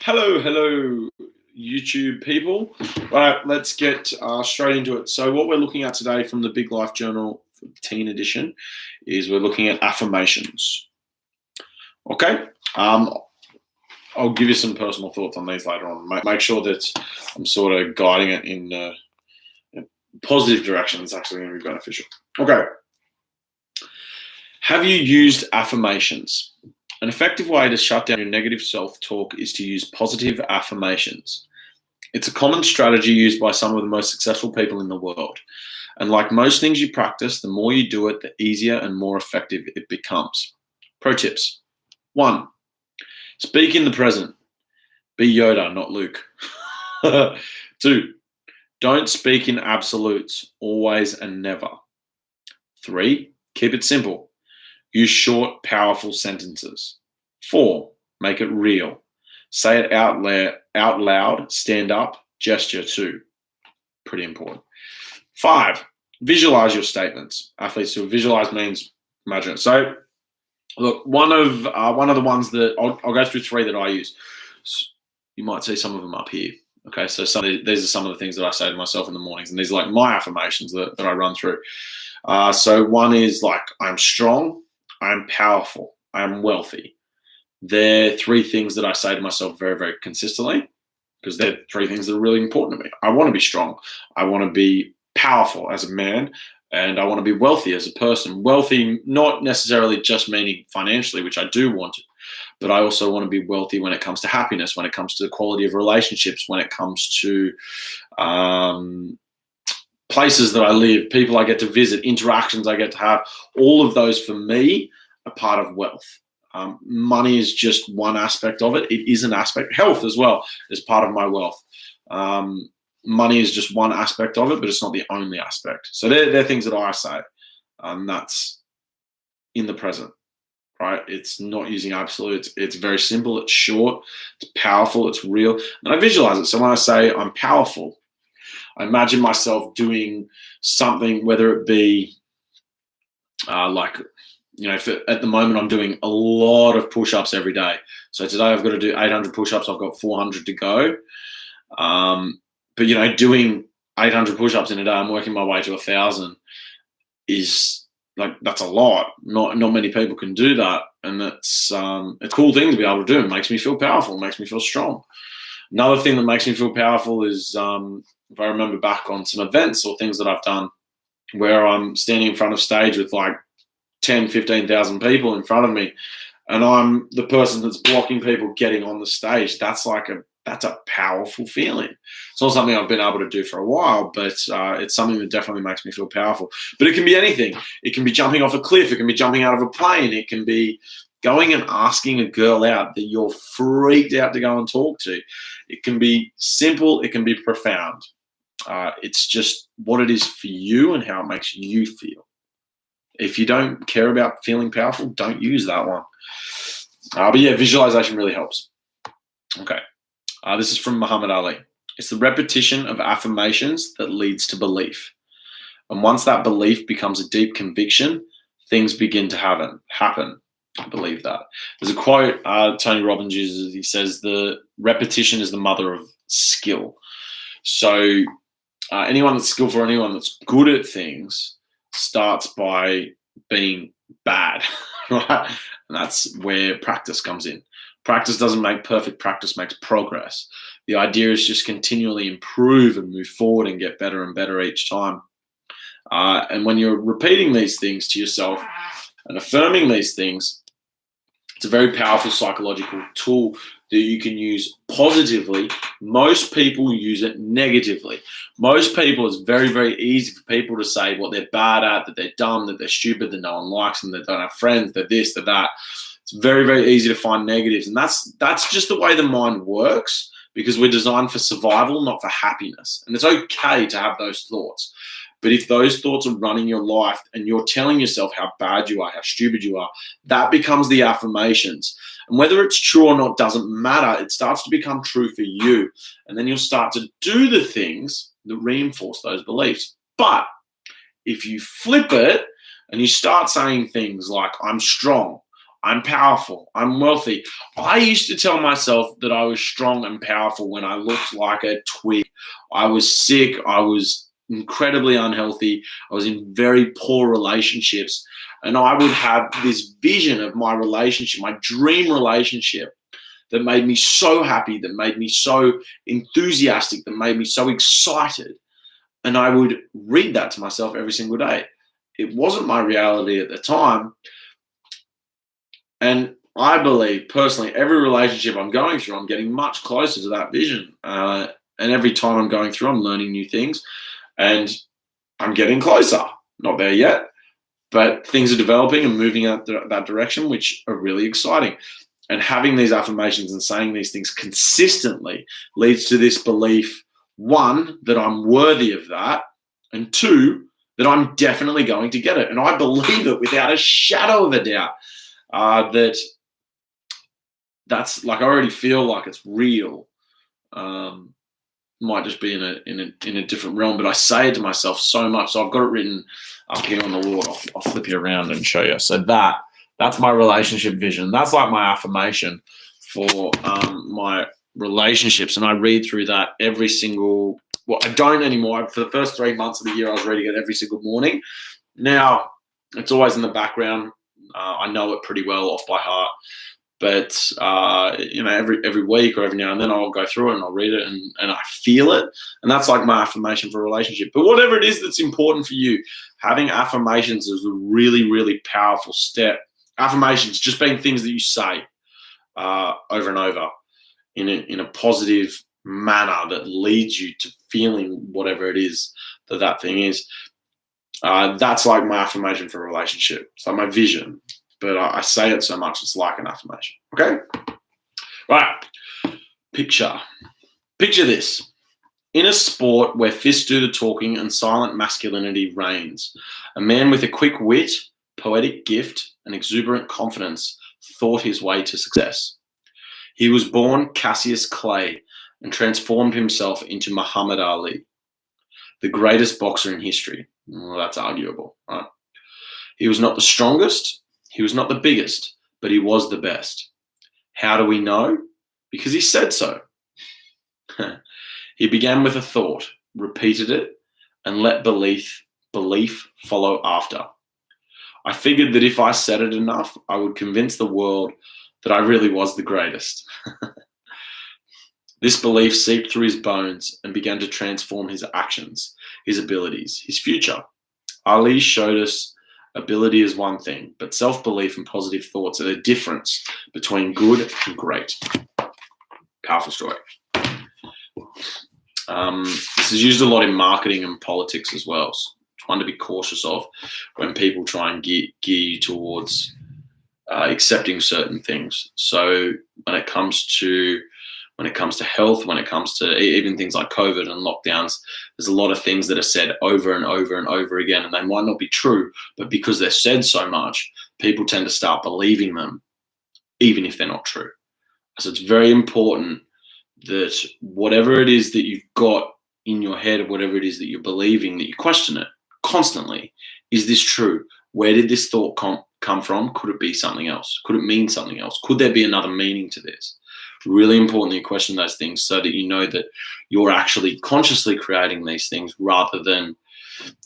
Hello, YouTube people. Right, let's get straight into it. So what we're looking at today from the Big Life Journal Teen Edition is we're looking at affirmations. Okay, I'll give you some personal thoughts on these later on. Make sure that I'm sort of guiding it in a positive direction. It's actually going to be beneficial. Okay, have you used affirmations? An effective way to shut down your negative self-talk is to use positive affirmations. It's a common strategy used by some of the most successful people in the world. And like most things you practice, the more you do it, the easier and more effective it becomes. Pro tips. 1. Speak in the present. Be Yoda, not Luke. 2. Don't speak in absolutes, always and never. 3. Keep it simple. Use short, powerful sentences. 4. Make it real. Say it out loud, stand up, gesture too. Pretty important. 5. Visualize your statements. Athletes who visualize means imagine it. So, look, one of the ones that I'll go through 3 that I use. You might see some of them up here. Okay, so these are some of the things that I say to myself in the mornings, and these are like my affirmations that I run through. So one is like, I'm strong, I'm powerful, I'm wealthy. They're 3 things that I say to myself very, very consistently because they're 3 things that are really important to me. I want to be strong. I want to be powerful as a man, and I want to be wealthy as a person. Wealthy, not necessarily just meaning financially, which I do want to, but I also want to be wealthy when it comes to happiness, when it comes to the quality of relationships, when it comes to places that I live, people I get to visit, interactions I get to have. All of those for me are part of wealth. Money is just one aspect of it. It is an aspect. Health as well is part of my wealth. Money is just one aspect of it, but it's not the only aspect. So they're things that I say. That's in the present, right? It's not using absolutes. It's very simple. It's short. It's powerful. It's real. And I visualize it. So when I say I'm powerful, I imagine myself doing something, whether it be at the moment I'm doing a lot of push-ups every day. So today I've got to do 800 push-ups. I've got 400 to go. But doing 800 push-ups in a day, I'm working my way to 1,000 is like, that's a lot. Not many people can do that. And it's a cool thing to be able to do. It makes me feel powerful. It makes me feel strong. Another thing that makes me feel powerful is if I remember back on some events or things that I've done where I'm standing in front of stage with like 10, 15,000 people in front of me, and I'm the person that's blocking people getting on the stage. That's a powerful feeling. It's not something I've been able to do for a while, but it's something that definitely makes me feel powerful. But it can be anything. It can be jumping off a cliff. It can be jumping out of a plane. It can be going and asking a girl out that you're freaked out to go and talk to. It can be simple. It can be profound. It's just what it is for you and how it makes you feel. If you don't care about feeling powerful, don't use that one. But yeah, visualization really helps. Okay. This is from Muhammad Ali. It's the repetition of affirmations that leads to belief. And once that belief becomes a deep conviction, things begin to happen. I believe that. There's a quote Tony Robbins uses. He says, the repetition is the mother of skill. So anyone that's skillful, anyone that's good at things starts by being bad, right? And that's where practice comes in. Practice doesn't make perfect. Practice makes progress. The idea is just continually improve and move forward and get better and better each time. And when you're repeating these things to yourself and affirming these things, it's a very powerful psychological tool that you can use positively. Most people use it negatively. Most people, it's very, very easy for people to say what they're bad at, that they're dumb, that they're stupid, that no one likes them, they don't have friends, they're this, they're that. It's very, very easy to find negatives. And that's just the way the mind works, because we're designed for survival, not for happiness. And it's okay to have those thoughts. But if those thoughts are running your life and you're telling yourself how bad you are, how stupid you are, that becomes the affirmations. And whether it's true or not doesn't matter. It starts to become true for you. And then you'll start to do the things that reinforce those beliefs. But if you flip it and you start saying things like, I'm strong, I'm powerful. I'm wealthy. I used to tell myself that I was strong and powerful when I looked like a twig. I was sick. I was incredibly unhealthy. I was in very poor relationships. And I would have this vision of my relationship, my dream relationship, that made me so happy, that made me so enthusiastic, that made me so excited. And I would read that to myself every single day. It wasn't my reality at the time. And I believe personally, every relationship I'm going through, I'm getting much closer to that vision. And every time I'm going through, I'm learning new things and I'm getting closer. Not there yet, but things are developing and moving in that direction, which are really exciting. And having these affirmations and saying these things consistently leads to this belief, one, that I'm worthy of that, and two, that I'm definitely going to get it. And I believe it without a shadow of a doubt. That's like, I already feel like it's real. Might just be in a different realm, but I say it to myself so much. So I've got it written up here on the wall. I'll flip you around and show you. So that's my relationship vision. That's like my affirmation for my relationships. And I read through that every single, well, I don't anymore. For the first 3 months of the year, I was reading it every single morning. Now it's always in the background. I know it pretty well off by heart. But every week or every now and then I'll go through it and I'll read it and I feel it. And that's like my affirmation for a relationship. But whatever it is that's important for you, having affirmations is a really, really powerful step. Affirmations just being things that you say over and over in a positive manner that leads you to feeling whatever it is that thing is. That's like my affirmation for a relationship. It's like my vision. But I say it so much, it's like an affirmation. Okay? Right. Picture this. In a sport where fists do the talking and silent masculinity reigns, a man with a quick wit, poetic gift, and exuberant confidence thought his way to success. He was born Cassius Clay and transformed himself into Muhammad Ali, the greatest boxer in history. Well, that's arguable, right? He was not the strongest. He was not the biggest, but he was the best. How do we know? Because he said so. He began with a thought, repeated it, and let belief follow after. I figured that if I said it enough, I would convince the world that I really was the greatest. This belief seeped through his bones and began to transform his actions, his abilities, his future. Ali showed us ability is one thing, but self-belief and positive thoughts are the difference between good and great. Powerful story. This is used a lot in marketing and politics as well. So it's one to be cautious of when people try and gear you towards accepting certain things. So when it comes to health, when it comes to even things like COVID and lockdowns, there's a lot of things that are said over and over and over again, and they might not be true, but because they're said so much, people tend to start believing them, even if they're not true. So it's very important that whatever it is that you've got in your head, or whatever it is that you're believing, that you question it constantly. Is this true? Where did this thought come from? Could it be something else? Could it mean something else? Could there be another meaning to this? Really important that you question those things so that you know that you're actually consciously creating these things rather than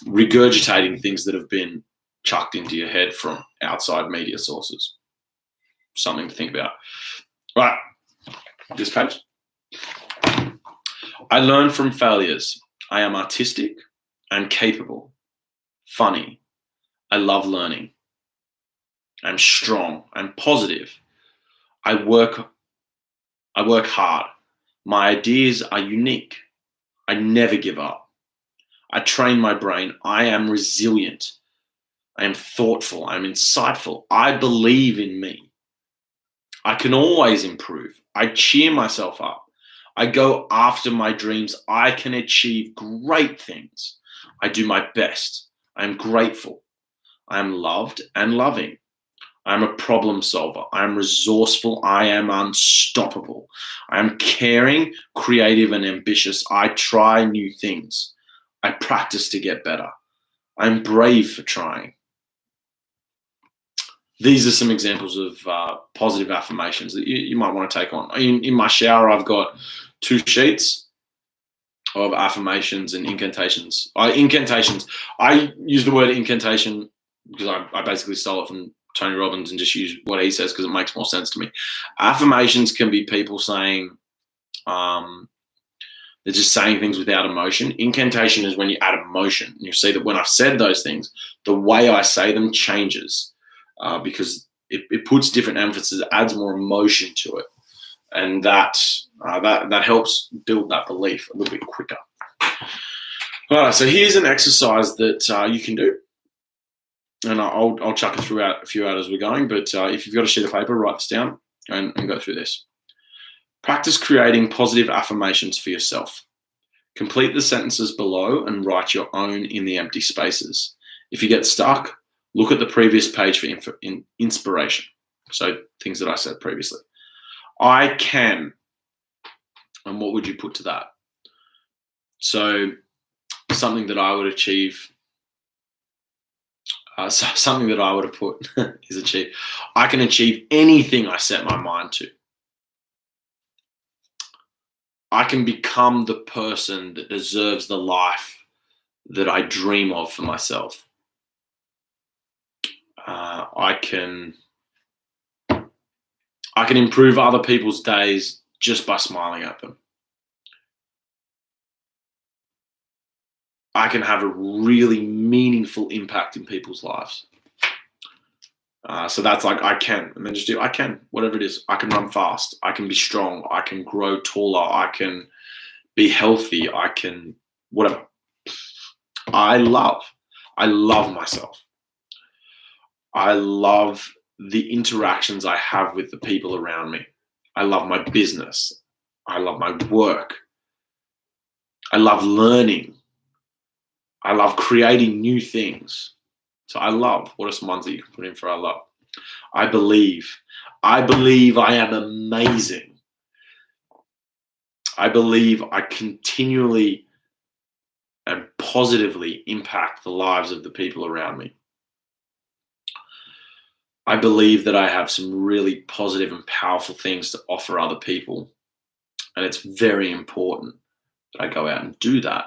regurgitating things that have been chucked into your head from outside media sources. Something to think about. Right, this page. I learn from failures. I am artistic. I'm capable. Funny. I love learning. I'm strong. I'm positive. I work hard. My ideas are unique. I never give up. I train my brain. I am resilient. I am thoughtful. I'm insightful. I believe in me. I can always improve. I cheer myself up. I go after my dreams. I can achieve great things. I do my best. I am grateful. I am loved and loving. I am a problem solver. I am resourceful. I am unstoppable. I am caring, creative, and ambitious. I try new things. I practice to get better. I'm brave for trying. these are some examples of positive affirmations that you might want to take on. In my shower, I've got 2 sheets of affirmations and incantations. I use the word incantation because I basically stole it from Tony Robbins and just use what he says because it makes more sense to me. Affirmations can be people saying, they're just saying things without emotion. Incantation is when you add emotion. And you see that when I've said those things, the way I say them changes because it puts different emphasis, it adds more emotion to it. And that helps build that belief a little bit quicker. All right, so here's an exercise that you can do. And I'll chuck a few out as we're going. But if you've got a sheet of paper, write this down and go through this. Practice creating positive affirmations for yourself. Complete the sentences below and write your own in the empty spaces. If you get stuck, look at the previous page for inspiration. So things that I said previously. I can. And what would you put to that? So something that I would achieve, something that I would have put is achieve. I can achieve anything I set my mind to. I can become the person that deserves the life that I dream of for myself. I can improve other people's days just by smiling at them. I can have a really meaningful impact in people's lives. So that's like I can, and then just do I can, whatever it is. I can run fast. I can be strong. I can grow taller. I can be healthy. I can whatever. I love myself. I love the interactions I have with the people around me. I love my business. I love my work. I love learning. I love creating new things. So I love. What are some ones that you can put in for I love? I believe I am amazing. I believe I continually and positively impact the lives of the people around me. I believe that I have some really positive and powerful things to offer other people. And it's very important that I go out and do that.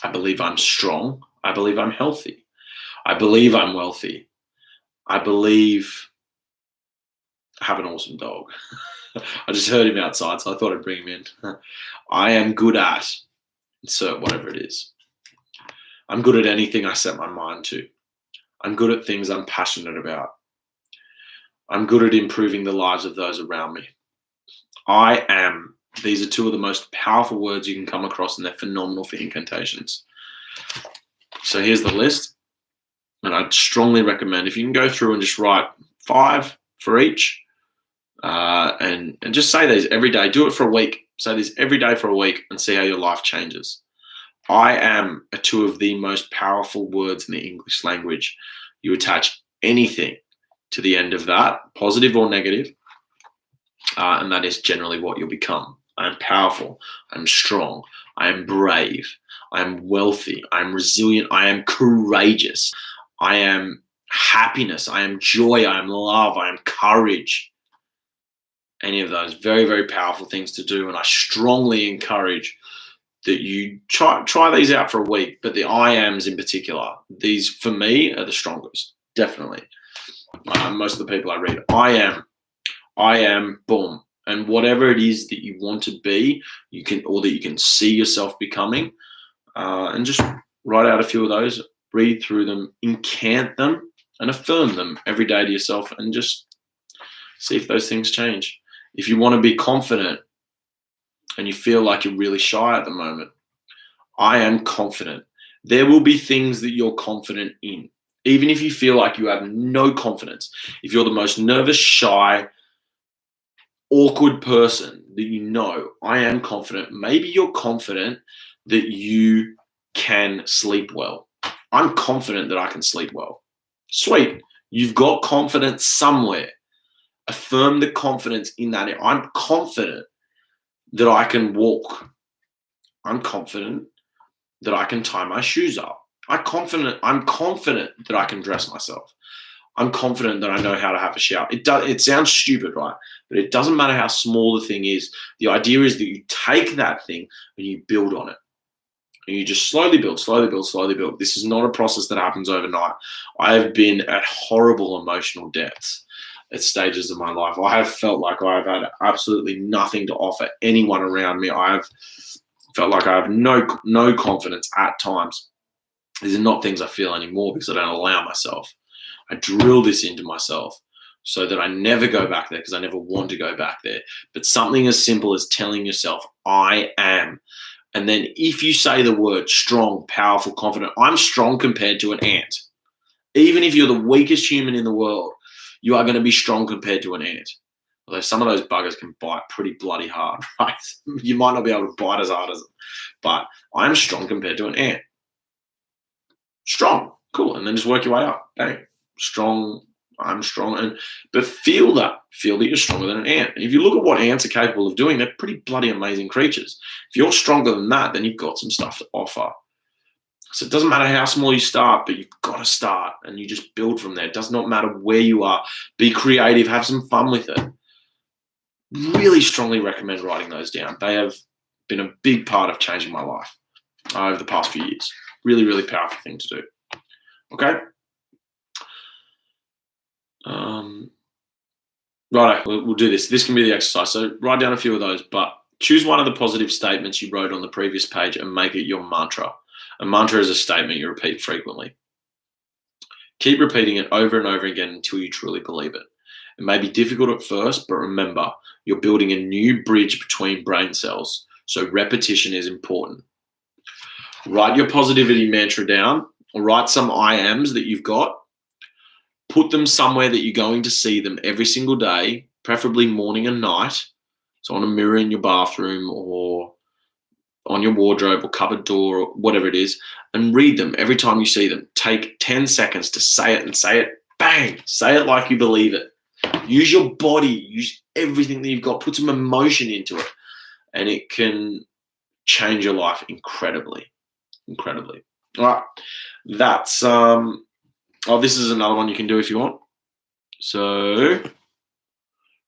I believe I'm strong. I believe I'm healthy. I believe I'm wealthy. I believe I have an awesome dog. I just heard him outside, so I thought I'd bring him in. I am good at, insert whatever it is. I'm good at anything I set my mind to. I'm good at things I'm passionate about. I'm good at improving the lives of those around me. I am. These are 2 of the most powerful words you can come across, and they're phenomenal for incantations. So here's the list. And I'd strongly recommend if you can go through and just write 5 for each and just say these every day. Do it for a week. Say these every day for a week and see how your life changes. I am are 2 of the most powerful words in the English language. You attach anything to the end of that, positive or negative, and that is generally what you'll become. I am powerful. I'm strong. I am brave. I am wealthy. I am resilient. I am courageous. I am happiness. I am joy. I am love. I am courage. Any of those very, very powerful things to do. And I strongly encourage that you try these out for a week. But the I ams in particular, these for me are the strongest, definitely. Most of the people I read, I am, boom. And whatever it is that you want to be, or that you can see yourself becoming, and just write out a few of those. Read through them, incant them, and affirm them every day to yourself, and just see if those things change. If you want to be confident and you feel like you're really shy at the moment, I am confident. There will be things that you're confident in. Even if you feel like you have no confidence, if you're the most nervous, shy, awkward person that you know, I am confident. Maybe you're confident that you can sleep well. I'm confident that I can sleep well. Sweet. You've got confidence somewhere. Affirm the confidence in that. I'm confident that I can walk. I'm confident that I can tie my shoes up. I'm confident that I can dress myself. I'm confident that I know how to have a shower. It sounds stupid, right? But it doesn't matter how small the thing is. The idea is that you take that thing and you build on it. And you just slowly build, slowly build, slowly build. This is not a process that happens overnight. I have been at horrible emotional depths at stages of my life. I have felt like I have had absolutely nothing to offer anyone around me. I have felt like I have no confidence at times. These are not things I feel anymore because I don't allow myself. I drill this into myself so that I never go back there because I never want to go back there. But something as simple as telling yourself, I am. And then if you say the word strong, powerful, confident, I'm strong compared to an ant. Even if you're the weakest human in the world, you are going to be strong compared to an ant. Although some of those buggers can bite pretty bloody hard, right? You might not be able to bite as hard as them. But I'm strong compared to an ant. Strong. Cool. And then just work your way up. Bang. Strong. I'm strong. But feel that you're stronger than an ant. And if you look at what ants are capable of doing, they're pretty bloody amazing creatures. If you're stronger than that, then you've got some stuff to offer. So it doesn't matter how small you start, but you've got to start and you just build from there. It does not matter where you are. Be creative, have some fun with it. Really strongly recommend writing those down. They have been a big part of changing my life over the past few years. Really, really powerful thing to do. Okay? Righto, we'll do this. This can be the exercise. So write down a few of those, but choose one of the positive statements you wrote on the previous page and make it your mantra. A mantra is a statement you repeat frequently. Keep repeating it over and over again until you truly believe it. It may be difficult at first, but remember, you're building a new bridge between brain cells, so repetition is important. Write your positivity mantra down, or write some I ams that you've got. Put them somewhere that you're going to see them every single day, preferably morning and night. So on a mirror in your bathroom or on your wardrobe or cupboard door or whatever it is, and read them every time you see them. Take 10 seconds to say it and say it, bang, say it like you believe it. Use your body, use everything that you've got, put some emotion into it, and it can change your life incredibly, incredibly. All right, that's this is another one you can do if you want. So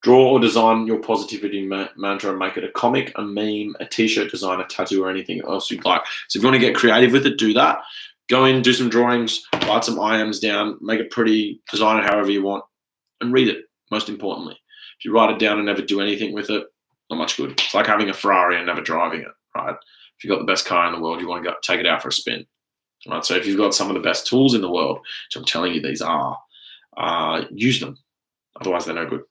draw or design your positivity mantra and make it a comic, a meme, a t-shirt design, a tattoo, or anything else you'd like. So if you want to get creative with it, do that. Go in, do some drawings, write some I ams down, make it pretty, design it however you want, and read it, most importantly. If you write it down and never do anything with it, not much good. It's like having a Ferrari and never driving it, right? If you've got the best car in the world, you want to go take it out for a spin. Right, so if you've got some of the best tools in the world, which I'm telling you these are, use them. Otherwise, they're no good.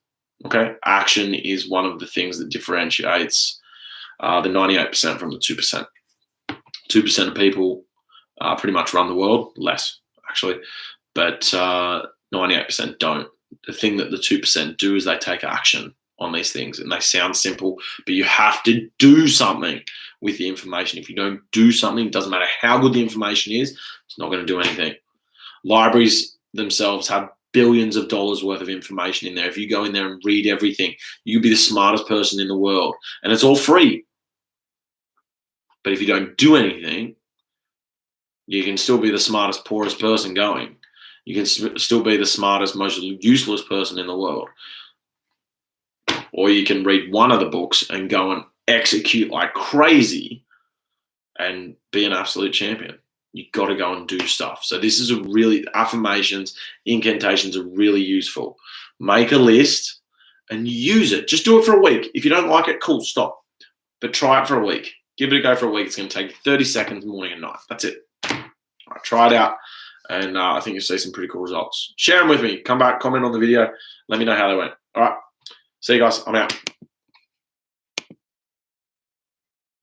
Okay? Action is one of the things that differentiates the 98% from the 2%. 2% of people pretty much run the world, less actually, but 98% don't. The thing that the 2% do is they take action on these things, and they sound simple, but you have to do something with the information. If you don't do something, it doesn't matter how good the information is, it's not going to do anything. Libraries themselves have billions of dollars worth of information in there. If you go in there and read everything, you'll be the smartest person in the world, and it's all free. But if you don't do anything, you can still be the smartest, poorest person going. You can still be the smartest, most useless person in the world. Or you can read one of the books and go and execute like crazy and be an absolute champion. You've got to go and do stuff. So this is affirmations, incantations are really useful. Make a list and use it. Just do it for a week. If you don't like it, cool, stop. But try it for a week. Give it a go for a week. It's going to take you 30 seconds morning and night. That's it. All right, try it out. And I think you'll see some pretty cool results. Share them with me. Come back, comment on the video. Let me know how they went. All right. See you guys. I'm out.